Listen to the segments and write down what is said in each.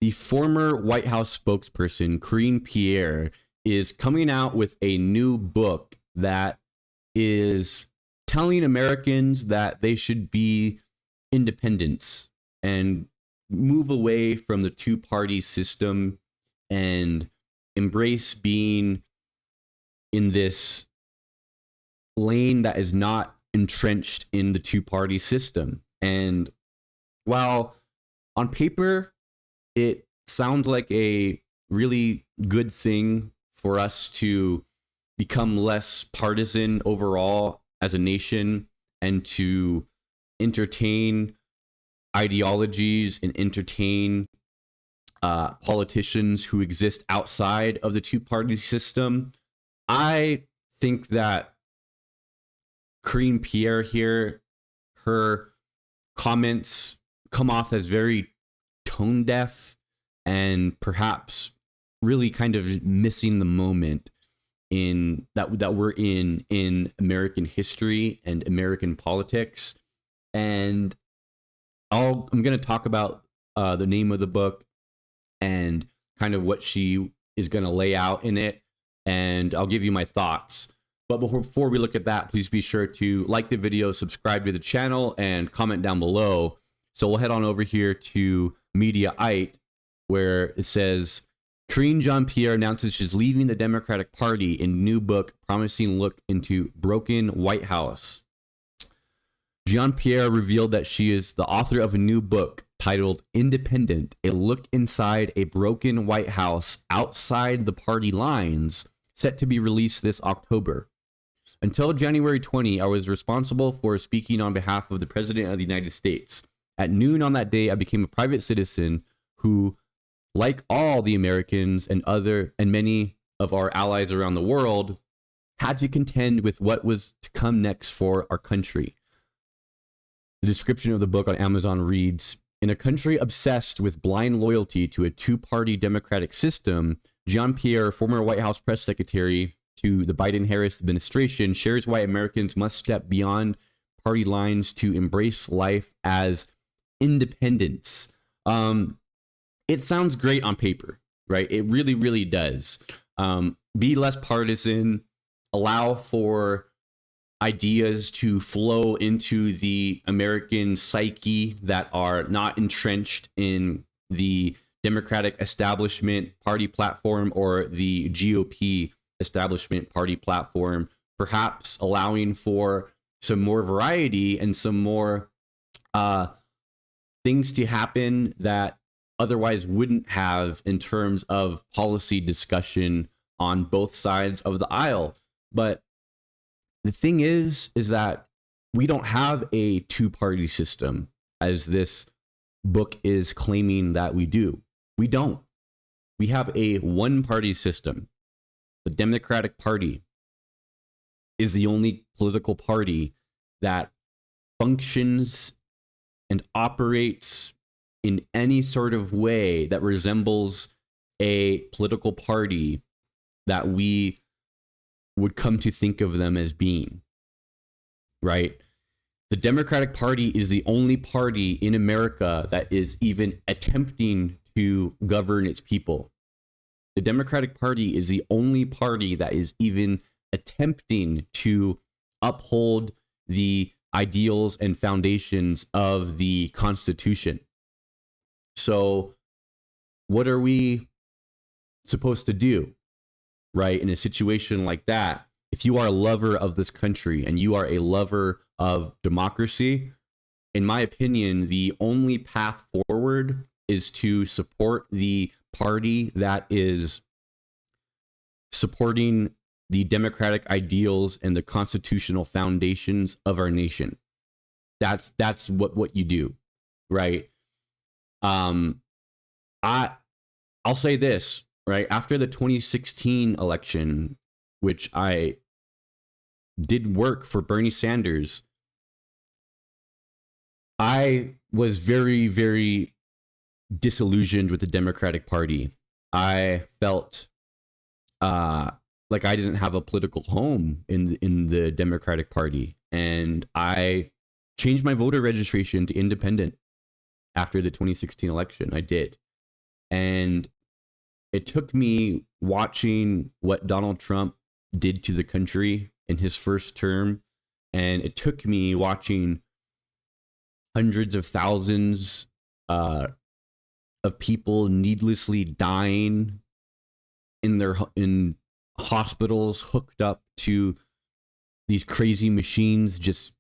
the former White House spokesperson, Karine Pierre, is coming out with a new book that is telling Americans that they should be independents and move away from the two-party system and embrace being in this lane that is not entrenched in the two-party system. And while on paper it sounds like a really good thing for us to become less partisan overall as a nation and to entertain ideologies and entertain politicians who exist outside of the two-party system, I think that Karine Pierre here, her comments come off as very tone deaf and perhaps really kind of missing the moment in that we're in American history and American politics. And I'm going to talk about the name of the book and kind of what she is going to lay out in it, and I'll give you my thoughts. But before we look at that, please be sure to like the video, subscribe to the channel, and comment down below. So we'll head on over here to Mediaite, where it says, Karine Jean-Pierre announces she's leaving the Democratic Party in new book, promising look into broken White House. Jean-Pierre revealed that she is the author of a new book titled Independent, a look inside a broken White House outside the party lines, set to be released this October. Until January 20, I was responsible for speaking on behalf of the President of the United States. At noon on that day, I became a private citizen who, like all the Americans and many of our allies around the world, had to contend with what was to come next for our country. The description of the book on Amazon reads, in a country obsessed with blind loyalty to a two-party democratic system, Jean-Pierre, former White House press secretary to the Biden-Harris administration, shares why Americans must step beyond party lines to embrace life as independents. It sounds great on paper, right? It really, really does. Be less partisan, allow for ideas to flow into the American psyche that are not entrenched in the Democratic establishment party platform or the GOP establishment party platform, perhaps allowing for some more variety and some more things to happen that otherwise wouldn't have in terms of policy discussion on both sides of the aisle. But the thing is that we don't have a two-party system as this book is claiming that we do. We don't. We have a one-party system. The Democratic Party is the only political party that functions and operates in any sort of way that resembles a political party that we would come to think of them as being, right? The Democratic Party is the only party in America that is even attempting to govern its people. The Democratic Party is the only party that is even attempting to uphold the ideals and foundations of the Constitution. So what are we supposed to do, right? In a situation like that, if you are a lover of this country and you are a lover of democracy, in my opinion, the only path forward is to support the party that is supporting the democratic ideals and the constitutional foundations of our nation. That's what you do, right? I'll say this, right? After the 2016 election, which I did work for Bernie Sanders, I was very, very disillusioned with the Democratic Party. I felt like I didn't have a political home in the Democratic Party, and I changed my voter registration to independent after the 2016 election. I did. And it took me watching what Donald Trump did to the country in his first term. And it took me watching hundreds of thousands of people needlessly dying in hospitals, hooked up to these crazy machines, just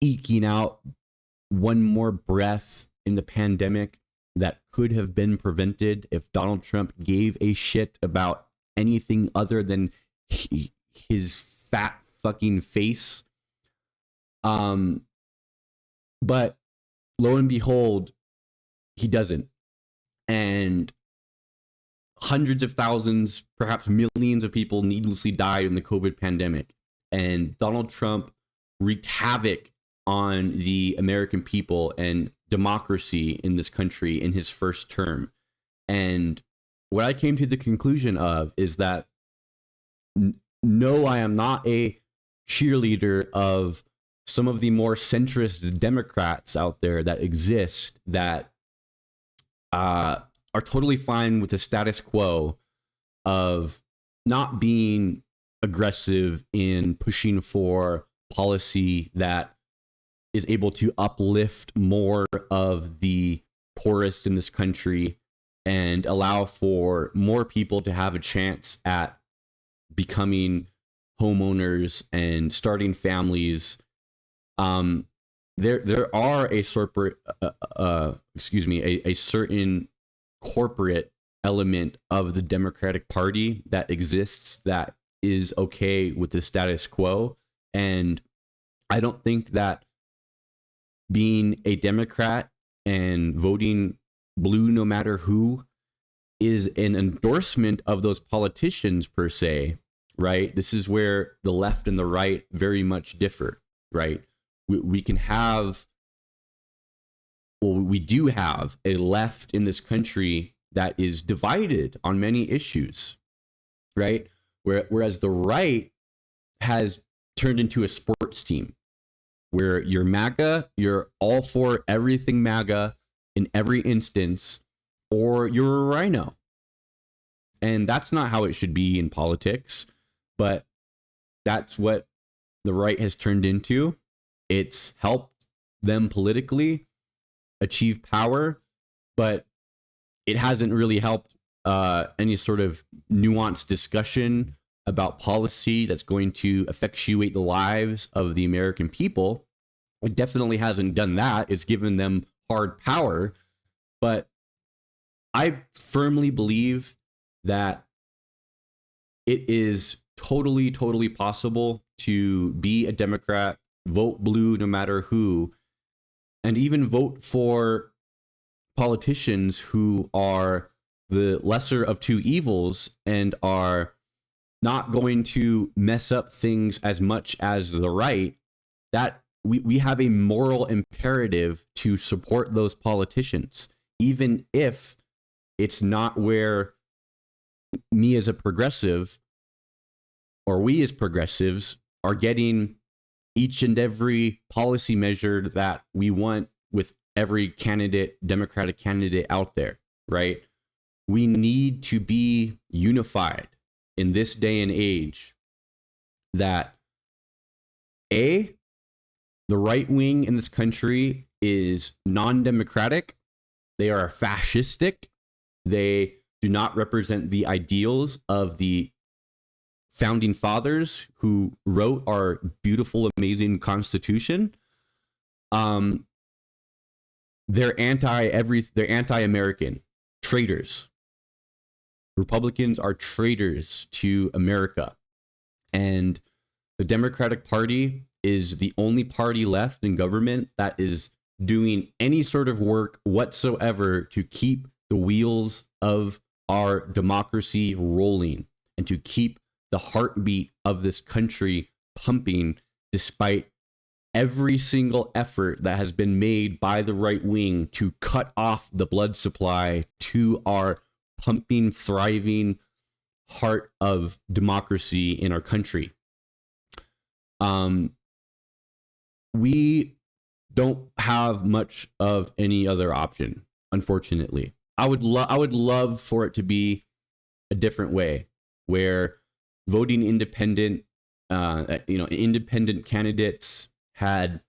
eking out one more breath in the pandemic that could have been prevented if Donald Trump gave a shit about anything other than his fat fucking face. But lo and behold, he doesn't. And hundreds of thousands, perhaps millions of people needlessly died in the COVID pandemic. And Donald Trump wreaked havoc on the American people and democracy in this country in his first term. And what I came to the conclusion of is that no, I am not a cheerleader of some of the more centrist Democrats out there that exist that are totally fine with the status quo of not being aggressive in pushing for policy that is able to uplift more of the poorest in this country and allow for more people to have a chance at becoming homeowners and starting families. There are a certain corporate element of the Democratic Party that exists that is okay with the status quo. And I don't think that being a Democrat and voting blue no matter who is an endorsement of those politicians per se, right? This is where the left and the right very much differ, right? We can have, well, we do have a left in this country that is divided on many issues, right? Whereas the right has turned into a sports team where you're MAGA, you're all for everything MAGA in every instance, or you're a rhino. And that's not how it should be in politics, but that's what the right has turned into. It's helped them politically achieve power, but it hasn't really helped any sort of nuanced discussion about policy that's going to effectuate the lives of the American people. It definitely hasn't done that. It's given them hard power. But I firmly believe that it is totally, totally possible to be a Democrat, vote blue no matter who, and even vote for politicians who are the lesser of two evils and are not going to mess up things as much as the right. That we have a moral imperative to support those politicians, even if it's not where me as a progressive or we as progressives are getting each and every policy measure that we want with every candidate, Democratic candidate out there, right? We need to be unified in this day and age that the right wing in this country is non-democratic. They are fascistic. They do not represent the ideals of the founding fathers who wrote our beautiful, amazing Constitution. They're anti-American, traitors. Republicans are traitors to America. And the Democratic Party is the only party left in government that is doing any sort of work whatsoever to keep the wheels of our democracy rolling and to keep the heartbeat of this country pumping, despite every single effort that has been made by the right wing to cut off the blood supply to our pumping, thriving heart of democracy in our country. We don't have much of any other option, unfortunately. I would love for it to be a different way, where voting independent, independent candidates had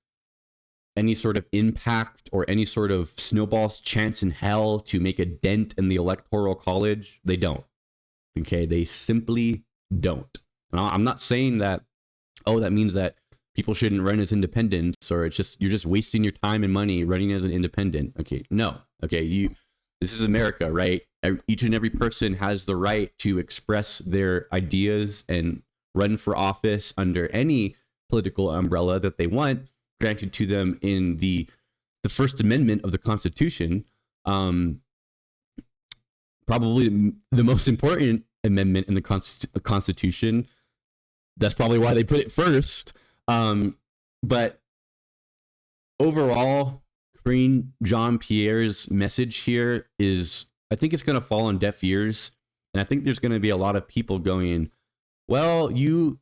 any sort of impact or any sort of snowball's chance in hell to make a dent in the electoral college. They don't. Okay, they simply don't. And I'm not saying that, oh, that means that people shouldn't run as independents, or it's just, you're just wasting your time and money running as an independent. Okay, no. Okay, this is America, right? Each and every person has the right to express their ideas and run for office under any political umbrella that they want, granted to them in the First Amendment of the Constitution. Probably the most important amendment in the Constitution. That's probably why they put it first. But overall, Karine Jean-Pierre's message here is, I think it's going to fall on deaf ears. And I think there's going to be a lot of people going, well, you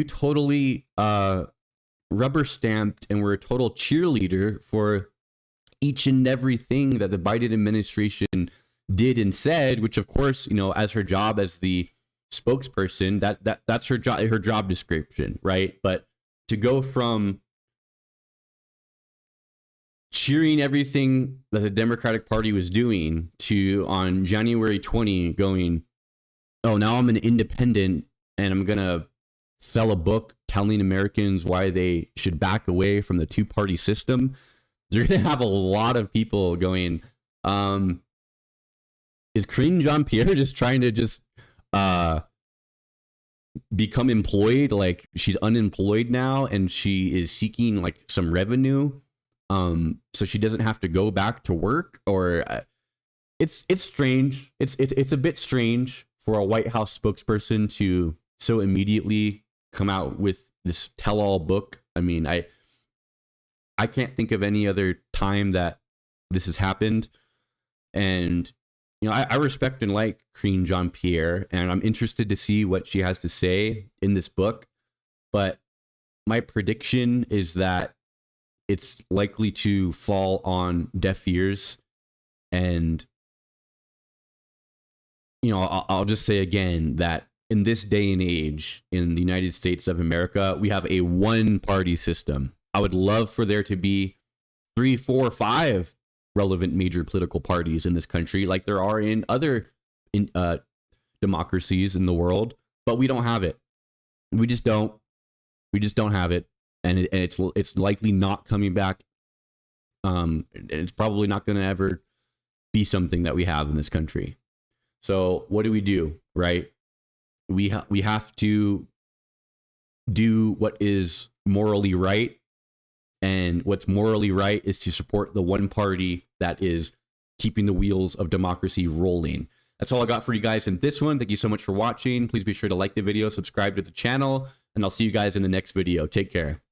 totally rubber stamped and were a total cheerleader for each and everything that the Biden administration did and said, which of course, as her job as the spokesperson, that's her job description, right? But to go from cheering everything that the Democratic Party was doing to on January 20 going, oh, now I'm an independent and I'm gonna sell a book telling Americans why they should back away from the two-party system, you're gonna have a lot of people going, is Karine Jean-Pierre just trying to become employed? Like, she's unemployed now and she is seeking like some revenue, so she doesn't have to go back to work? Or it's strange. It's a bit strange for a White House spokesperson to so immediately come out with this tell-all book. I mean, I can't think of any other time that this has happened. And I respect and like Karine Jean-Pierre, and I'm interested to see what she has to say in this book. But my prediction is that it's likely to fall on deaf ears. And, I'll just say again that in this day and age in the United States of America, we have a one-party system. I would love for there to be 3, 4, 5 relevant major political parties in this country, like there are in other democracies in the world, but we don't have it. We just don't have it, and it's likely not coming back. It's probably not going to ever be something that we have in this country. So what do? Right? We have to do what is morally right. And what's morally right is to support the one party that is keeping the wheels of democracy rolling. That's all I got for you guys in this one. Thank you so much for watching. Please be sure to like the video, subscribe to the channel, and I'll see you guys in the next video. Take care.